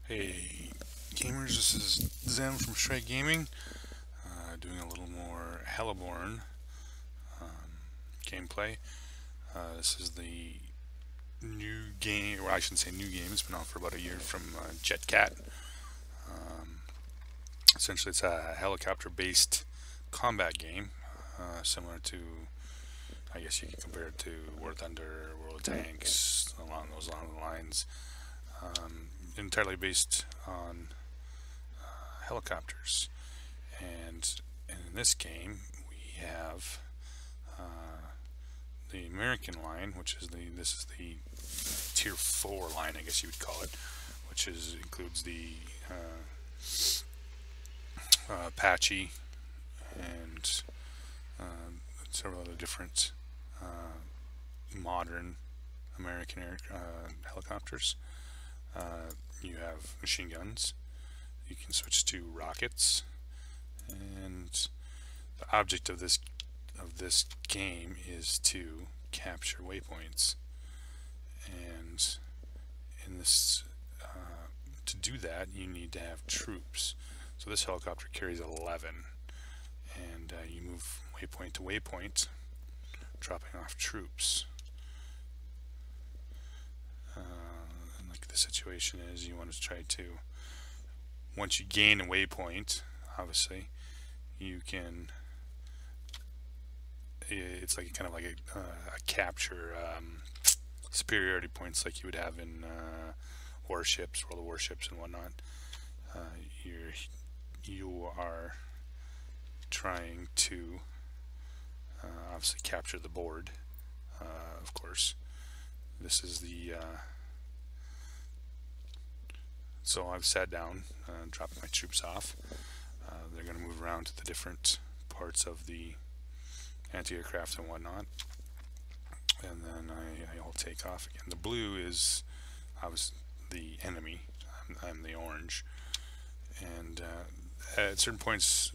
Hey gamers, this is Zen from Shrek Gaming, doing a little more Heliborne gameplay. This is the new game, or I shouldn't say new game, it's been out for about a year from Jetcat. Um, Essentially, it's a helicopter based combat game, similar to, I guess you could compare it to War Thunder, World of Tanks, along the lines. Entirely based on helicopters. And in this game, we have the American line, which is the tier 4 line, I guess you would call it, which includes the Apache and several other different modern American helicopters. You have machine guns. You can switch to rockets, and the object of this game is to capture waypoints. And in this, to do that, you need to have troops. So this helicopter carries 11, and you move waypoint to waypoint, dropping off troops. And like the situation is, you want to try to, once you gain a waypoint, obviously, you can. It's like kind of like a capture superiority points, like you would have in warships, World of Warships, and whatnot. Uh, you're you are trying to obviously capture the board. Of course, this is the so I've sat down, dropped my troops off. They're going to move around to the different parts of the anti-aircraft and whatnot, and then I'll take off again. The blue is obviously the enemy. I'm the orange, and at certain points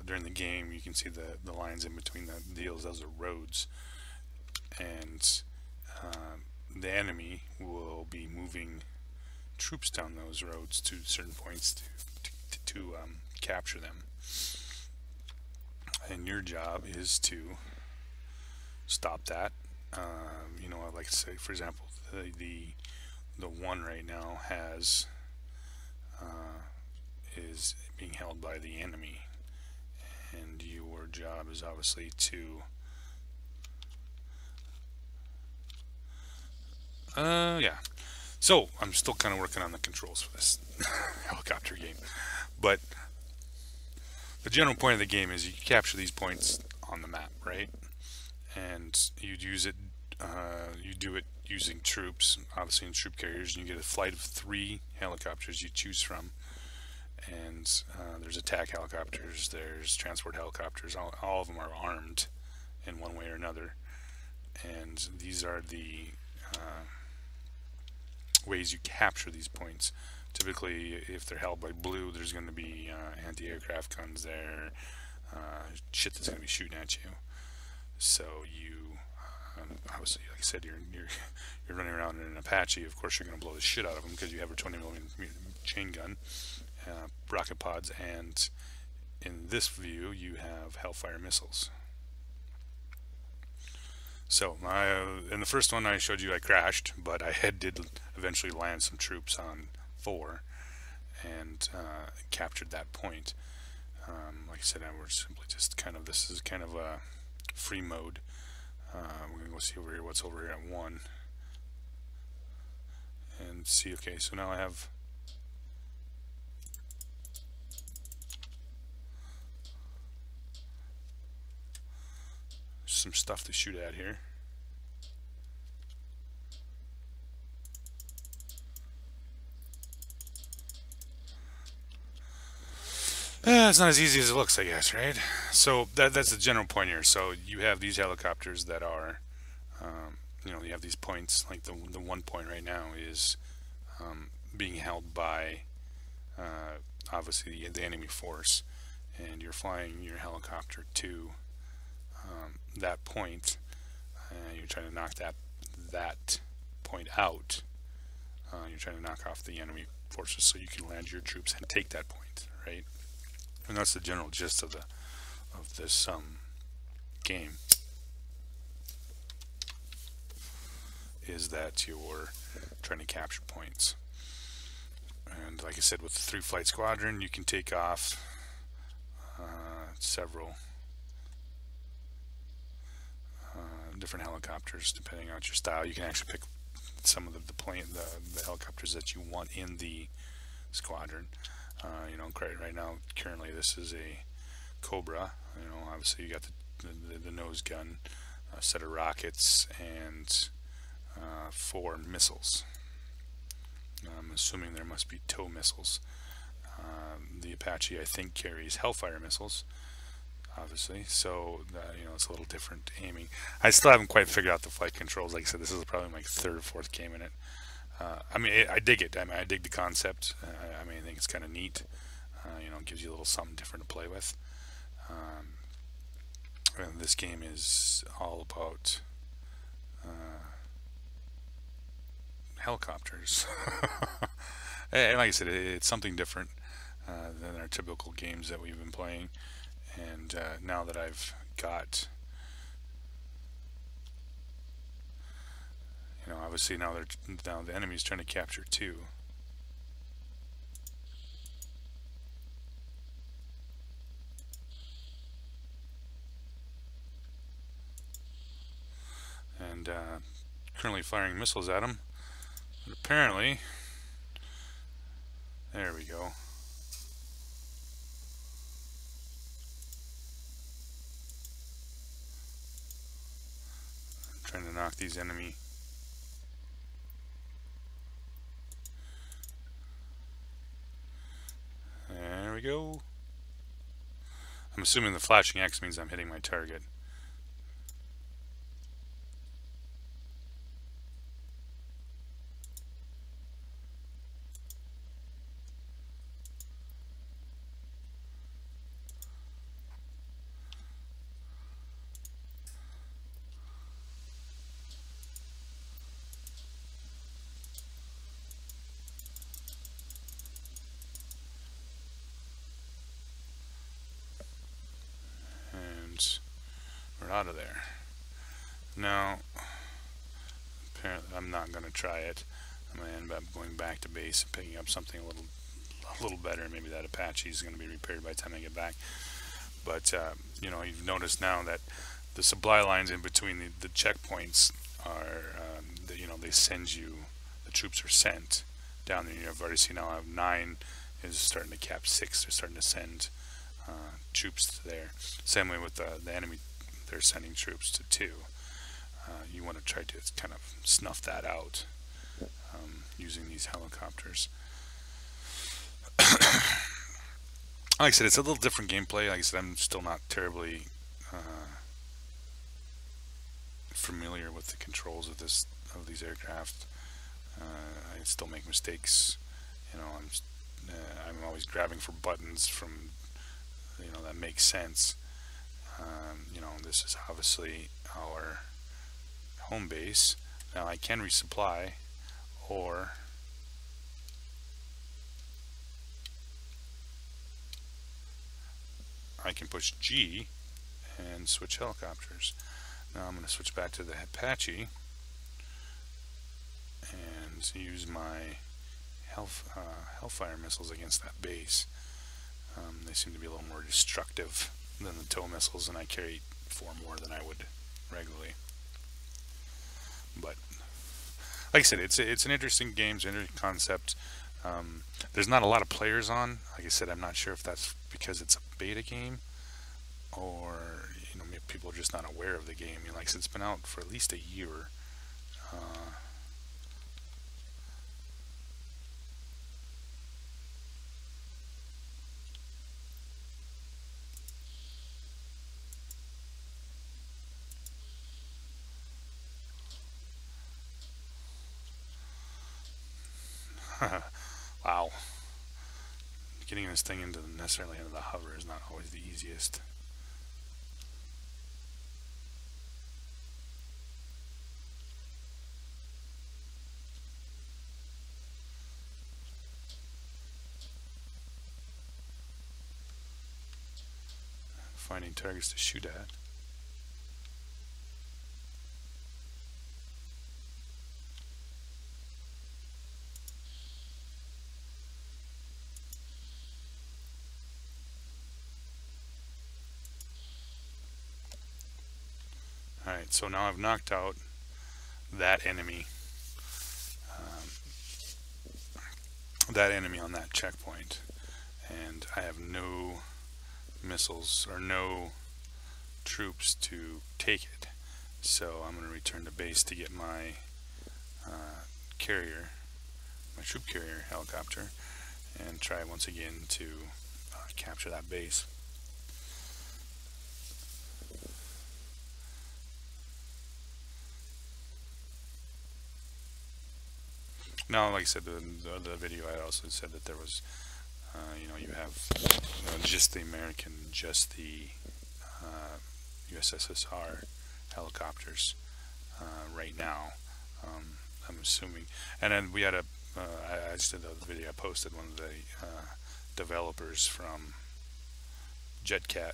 during the game, you can see the lines in between the deals. Those are roads, and the enemy will be moving troops down those roads to certain points to capture them. And your job is to stop that. Like say, for example, the one right now is being held by the enemy, and your job is obviously to yeah. So I'm still kind of working on the controls for this helicopter game, but the general point of the game is you capture these points on the map, right? And you use it. You do it using troops, obviously in troop carriers. And you get a flight of 3 helicopters you choose from, and there's attack helicopters, there's transport helicopters. All of them are armed in one way or another, and these are the ways you capture these points. Typically, if they're held by blue, there's going to be anti-aircraft guns there, shit that's going to be shooting at you. So you, obviously, like I said, you're running around in an Apache. Of course, you're going to blow the shit out of them because you have a 20mm chain gun, rocket pods, and in this view, you have Hellfire missiles. So in the first one I showed you, I crashed, but I did eventually land some troops on 4 and captured that point. Like I said, we're simply just this is kind of a free mode. We're going to go see over here what's over here at 1 and see. Okay, so now I have some stuff to shoot at here. It's not as easy as it looks, I guess, right? So that's the general point here. So you have these helicopters that are, you have these points. Like the 1 point right now is being held by obviously the enemy force, and you're flying your helicopter to that point. You're trying to knock that point out You're trying to knock off the enemy forces so you can land your troops and take that point, right? And that's the general gist of this game, is that you're trying to capture points. And like I said, with the 3-flight squadron, you can take off several different helicopters depending on your style. You can actually pick some of the helicopters that you want in the squadron. You know, right now, currently, this is a Cobra. You know, obviously, you got the nose gun, a set of rockets, and 4 missiles. I'm assuming there must be tow missiles. The Apache, I think, carries Hellfire missiles, obviously, so you know, it's a little different aiming. I still haven't quite figured out the flight controls. Like I said, this is probably my 3rd or 4th game in it. I mean, I dig it. I mean, I dig the concept. I mean, I think it's kind of neat. You know, it gives you a little something different to play with. And this game is all about helicopters. And like I said, it's something different than our typical games that we've been playing. And now that I've got, you know, obviously now the enemy's trying to capture 2. And currently firing missiles at them. But apparently, there we go. I'm trying to knock these enemy. There we go. I'm assuming the flashing X means I'm hitting my target. We're out of there. Now, apparently I'm not going to try it. I'm going to end up going back to base and picking up something a little better. Maybe that Apache is going to be repaired by the time I get back. But you know, you've noticed now that the supply lines in between the checkpoints are, you know, they send you, the troops are sent down there. I've already seen now I have 9 is starting to cap 6. They're starting to send troops there. Same way with the enemy, they're sending troops to 2. You want to try to kind of snuff that out using these helicopters. Like I said, it's a little different gameplay. Like I said, I'm still not terribly familiar with the controls of these aircraft. I still make mistakes. You know, I'm always grabbing for buttons from, you know, that makes sense. You know, this is obviously our home base. Now I can resupply, or I can push G and switch helicopters. Now I'm going to switch back to the Apache and use my Hellfire missiles against that base. They seem to be a little more destructive than the tow missiles, and I carry 4 more than I would regularly. But like I said, it's an interesting game, it's an interesting concept. There's not a lot of players on. Like I said, I'm not sure if that's because it's a beta game, or you know, maybe people are just not aware of the game. You know, like I said, it's been out for at least a year. Wow. Getting this thing necessarily into the hover is not always the easiest. finding targets to shoot at. Alright, so now I've knocked out that enemy. On that checkpoint, and I have no missiles or no troops to take it. So I'm going to return to base to get my carrier, my troop carrier helicopter, and try once again to capture that base. Now, like I said, the video I also said that there was, you have just the American, just the USSR helicopters right now. I'm assuming, and then we had I just did the video. I posted one of the developers from JetCat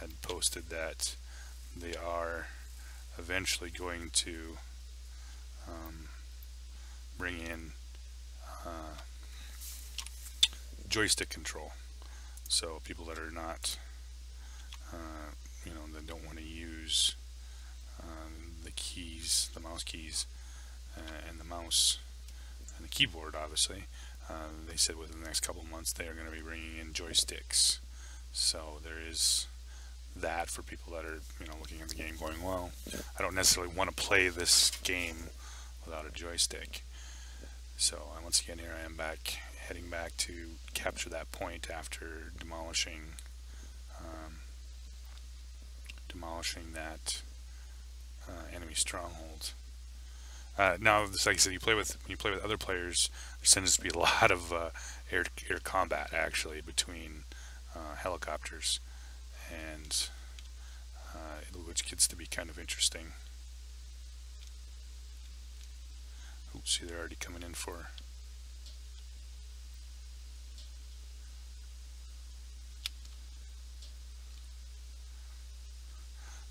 had posted that they are eventually going to bring in joystick control, so people that are not that don't want to use the keys, the mouse keys, and the mouse and the keyboard, obviously, they said within the next couple of months they are going to be bringing in joysticks. So there is that for people that are looking at the game going, well, I don't necessarily want to play this game without a joystick. So once again, here I am heading back to capture that point after demolishing that enemy stronghold. Now, like I said, when you play with other players, there tends to be a lot of air combat actually between helicopters, and which gets to be kind of interesting. Oops, see, they're already coming in for.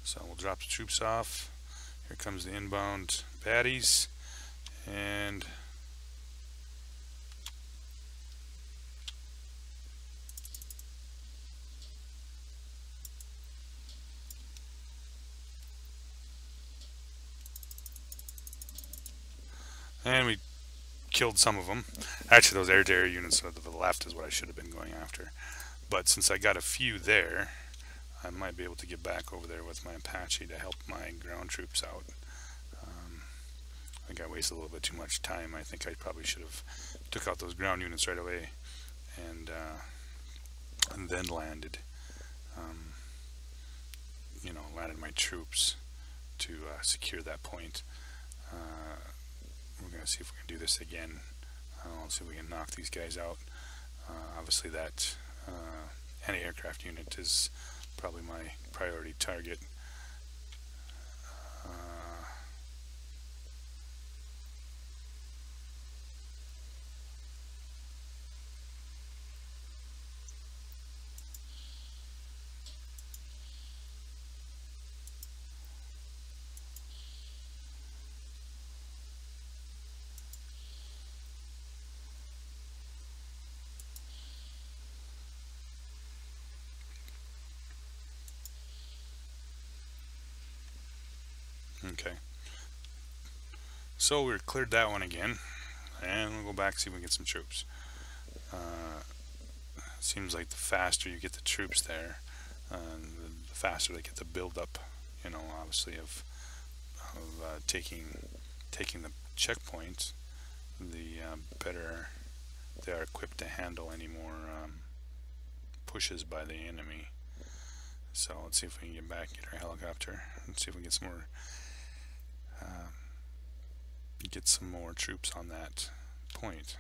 So we'll drop the troops off. Here comes the inbound baddies, and we killed some of them. Actually, those air-to-air units to the left is what I should have been going after. But since I got a few there, I might be able to get back over there with my Apache to help my ground troops out. I think I wasted a little bit too much time. I think I probably should have took out those ground units right away and then landed my troops to secure that point. We're going to see if we can do this again. Let's see if we can knock these guys out. Obviously that anti-aircraft unit is probably my priority target. Okay, so we cleared that one again, and we'll go back, see if we can get some troops. Seems like the faster you get the troops there, the faster they get the build up, obviously of taking the checkpoints, the better they are equipped to handle any more pushes by the enemy. So let's see if we can get back, get our helicopter, and see if we can get some more troops on that point.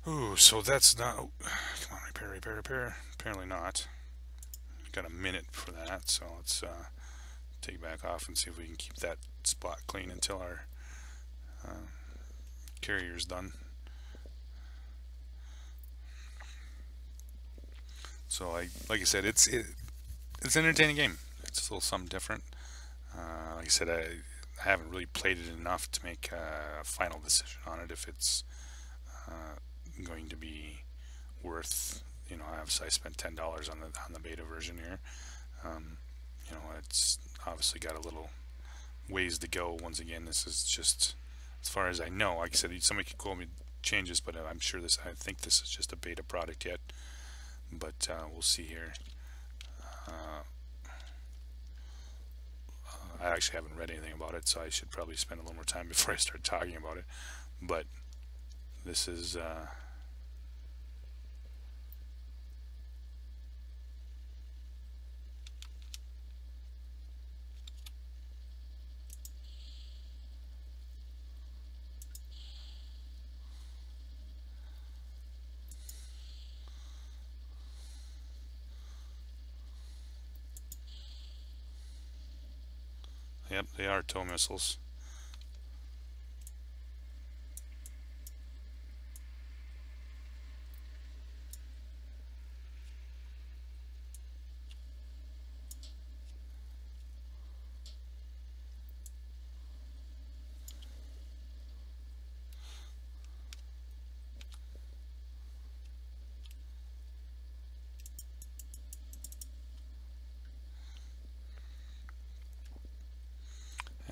Ooh, so that's not. Come on, Repair. Apparently not. Got a minute for that, so let's take back off and see if we can keep that spot clean until our carrier's done. So like I said, it's an entertaining game. It's a little something different. Like I said, I haven't really played it enough to make a final decision on it if it's going to be worth. Obviously I spent $10 on the beta version here. It's obviously got a little ways to go. Once again, this is just as far as I know. Like I said, somebody could call me changes, but I think this is just a beta product yet. But we'll see here. I actually haven't read anything about it, so I should probably spend a little more time before I start talking about it. But this is yep, they are tow missiles.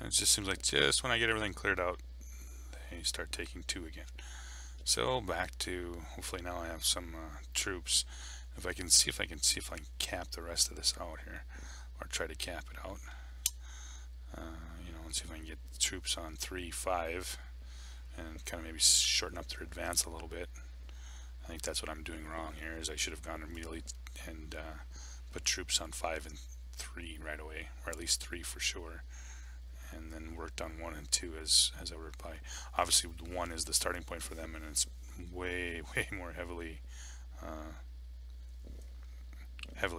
And it just seems like just when I get everything cleared out, they start taking two again. So back to, hopefully now I have some troops. If I can cap the rest of this out here, or try to cap it out. And see if I can get troops on 3, 5, and kind of maybe shorten up their advance a little bit. I think that's what I'm doing wrong here. Is I should have gone immediately and put troops on 5 and 3 right away, or at least 3 for sure. And then worked on 1 and 2 as I worked by. Obviously 1 is the starting point for them, and it's way more heavily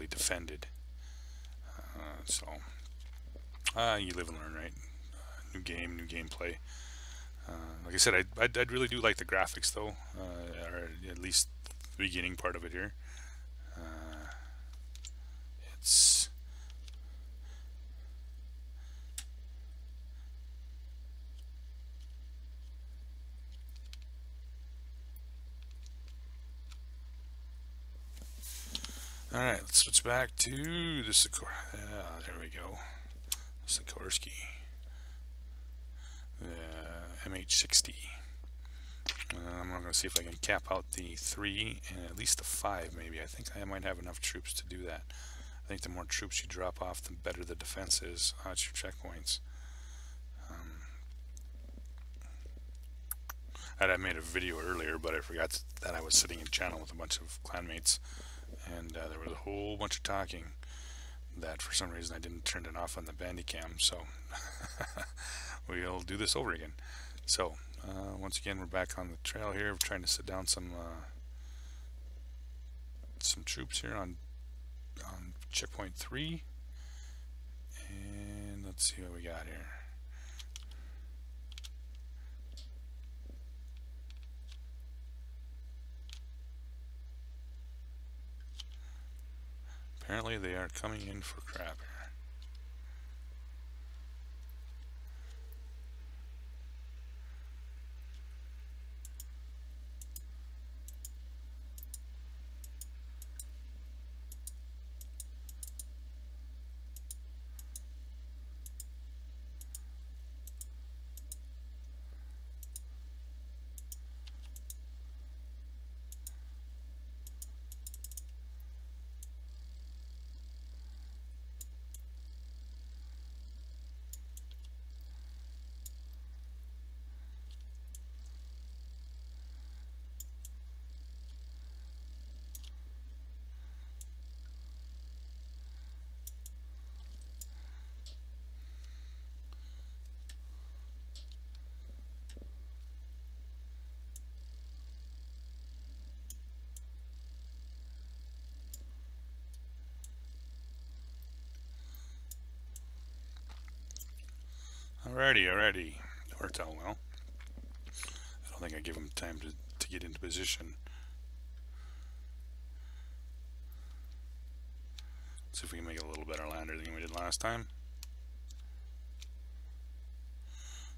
defended. So you live and learn, right? New game, new gameplay. Like I said, I'd really do like the graphics though, or at least the beginning part of it here. It's alright, let's switch back to the Sikorsky. There we go. Sikorsky. The MH60. I'm going to see if I can cap out the 3 and at least the 5 maybe. I think I might have enough troops to do that. I think the more troops you drop off, the better the defense is at your checkpoints. I made a video earlier, but I forgot that I was sitting in channel with a bunch of clanmates, and there was a whole bunch of talking that for some reason I didn't turn it off on the Bandicam, so we'll do this over again. So once again, we're back on the trail here. We're trying to sit down some troops here on checkpoint 3, and let's see what we got here. Apparently they are coming in for crap here. Alrighty. Worked out well. I don't think I give him time to get into position. See if we can make it a little better lander than we did last time.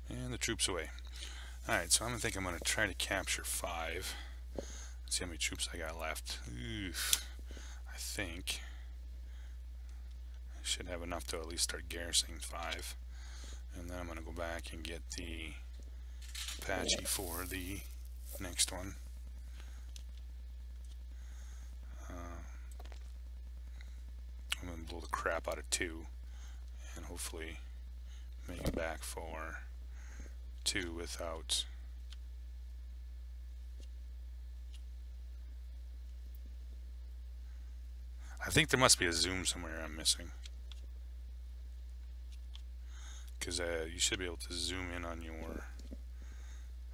And the troops away. Alright, so I'm going to try to capture 5. See how many troops I got left. Oof. I think I should have enough to at least start garrisoning 5. And then I'm going to go back and get the Apache for the next one. I'm going to blow the crap out of 2 and hopefully make it back for 2 without I think there must be a zoom somewhere I'm missing, because you should be able to zoom in on your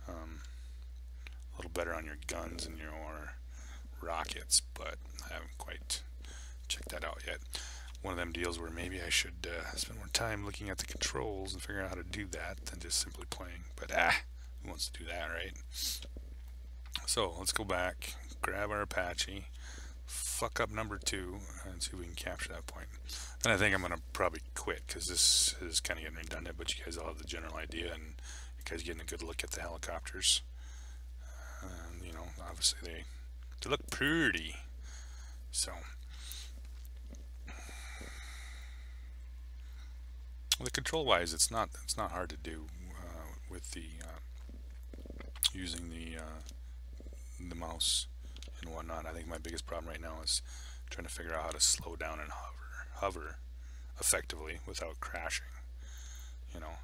a little better on your guns and your rockets, but I haven't quite checked that out yet. One of them deals where maybe I should spend more time looking at the controls and figuring out how to do that than just simply playing, but who wants to do that, right? So let's go back, grab our Apache, fuck up number 2, and see if we can capture that point. And I think I'm gonna probably quit, because this is kind of getting redundant, but you guys all have the general idea, and you guys getting a good look at the helicopters. You know, obviously they look pretty. So the control wise, it's not hard to do with the using the mouse and whatnot. I think my biggest problem right now is trying to figure out how to slow down and hover effectively without crashing, you know.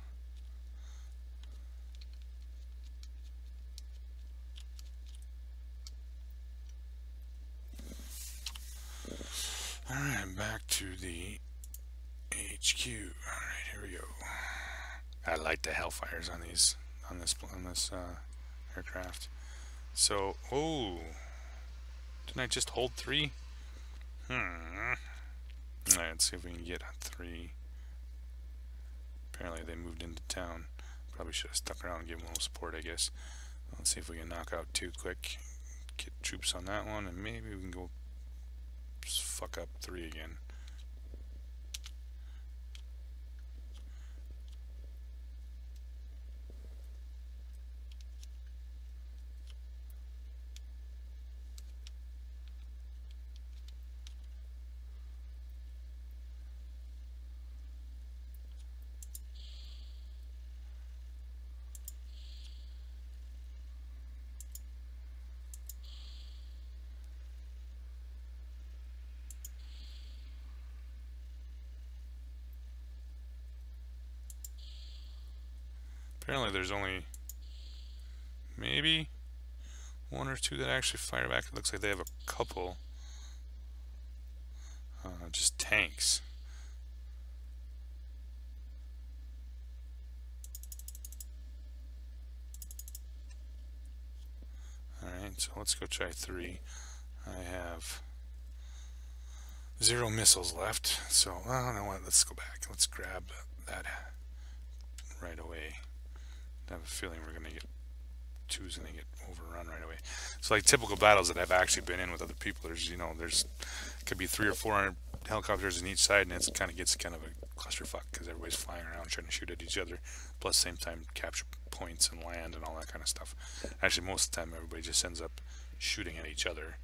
Alright, back to the HQ. Alright, here we go. I like the Hellfires on this aircraft. So, oh, didn't I just hold 3? Alright, let's see if we can get 3. Apparently they moved into town. Probably should have stuck around and given a little support, I guess. Let's see if we can knock out 2 quick. Get troops on that one, and maybe we can go fuck up 3 again. Apparently there's only maybe 1 or 2 that actually fire back. It looks like they have a couple just tanks. Alright, so let's go try 3. I have 0 missiles left, so well, you know what, let's go back. Let's grab that right away. I have a feeling we're going to get 2's going to get overrun right away. So like typical battles that I've actually been in with other people, there's could be 300 or 400 helicopters in each side, and it gets kind of a clusterfuck because everybody's flying around trying to shoot at each other, plus same time capture points and land and all that kind of stuff. Actually, most of the time everybody just ends up shooting at each other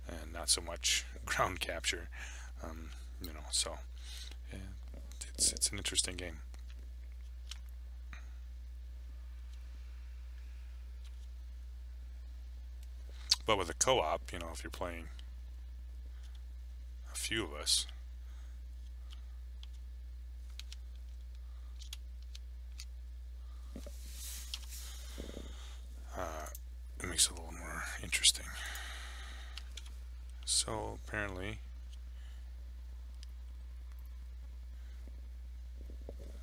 and not so much ground capture. You know, so yeah, it's an interesting game. But with a co-op, you know, if you're playing a few of us, it makes it a little more interesting. So apparently,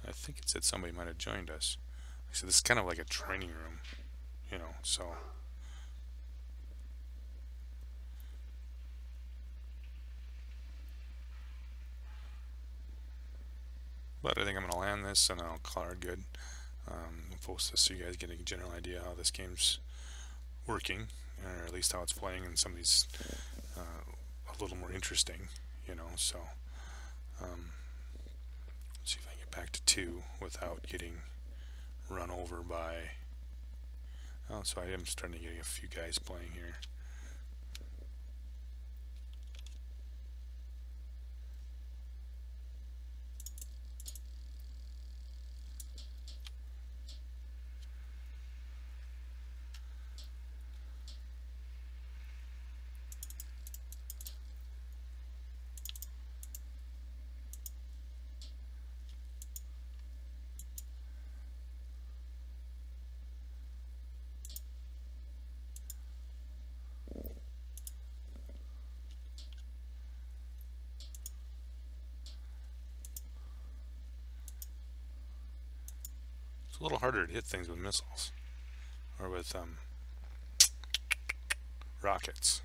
I think it said somebody might have joined us. So this is kind of like a training room, you know, so. But I think I'm going to land this and I'll call her good. I'll post this so you guys get a general idea how this game's working, or at least how it's playing, and some of these a little more interesting, you know. So let's see if I can get back to 2 without getting run over by. Oh, so I am starting to get a few guys playing here. It's a little harder to hit things with missiles or with rockets,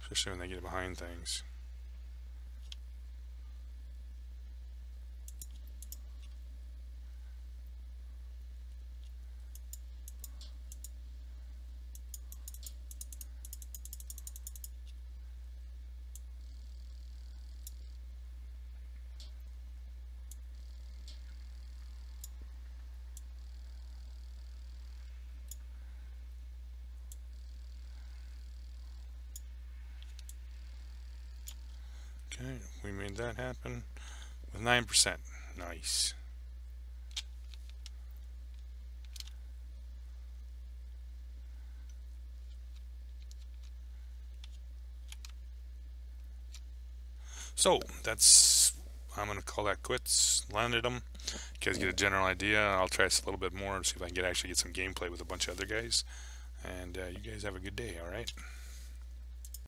especially when they get behind things. Okay, we made that happen with 9%. Nice. So that's, I'm going to call that quits. Landed them. You guys get a general idea. I'll try this a little bit more and see if I can actually get some gameplay with a bunch of other guys. And you guys have a good day, alright?